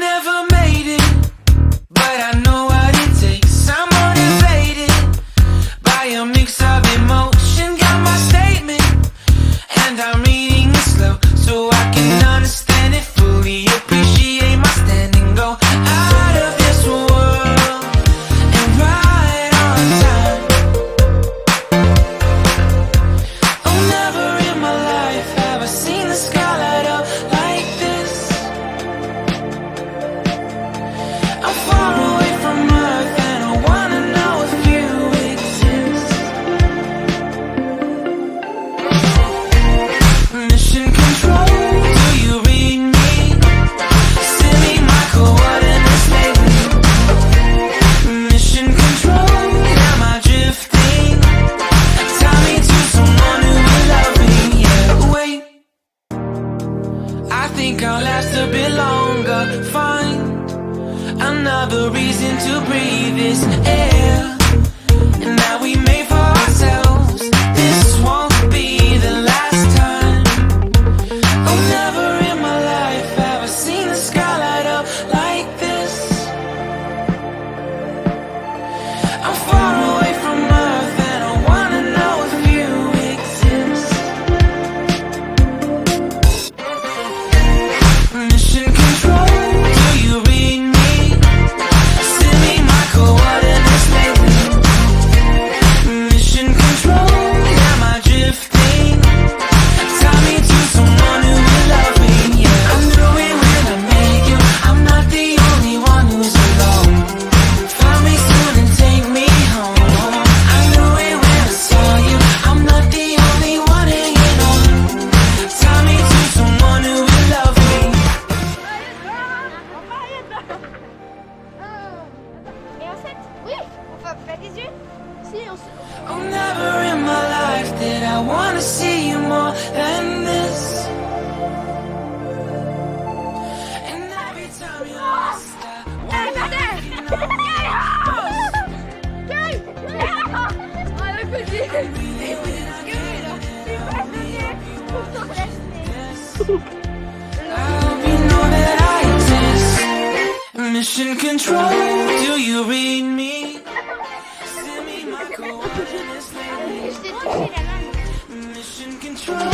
never made it, but I know what it takes. I'm motivated by a mix of emotion. Got my statement, and I'm reading it slow so I can understand it fully. Appreciate my standing, go out of this world and right on time. Oh, never in my life have I seen the sky light up like this. I'm far away from Earth and I wanna know if you exist. Mission control, do you read me? Send me my coordinates lately. Mission control, am I drifting? Tie me to someone who will love me. Yeah, wait, I think I'll last a bit longer. Find another reason to breathe this air, and that we made for ourselves. This won't be the last time. Oh, never in my life have I seen the sky light up like this. I'm far away from Earth and I wanna know if you exist. Mission control, do you read me? Send me my coordinates lately. Mission control, am I drifting? Tie me to someone who will love me. Yeah, I knew it when I met you. I'm not the only one who's alone. Find me soon and take me home. I knew it when I saw you. I'm not the only one hanging on. Tie me to someone who will love me. Et on s'aide? Oui. On va faire des yeux? Si, on se... Oh, never in my life did I wanna see you more than this. And every time you lost, Hey, Vader! Allez, petit! I hope you know that I exist. Mission control, do you read me? Send me my coordinates lately. Je t'ai touché la main. Mission control,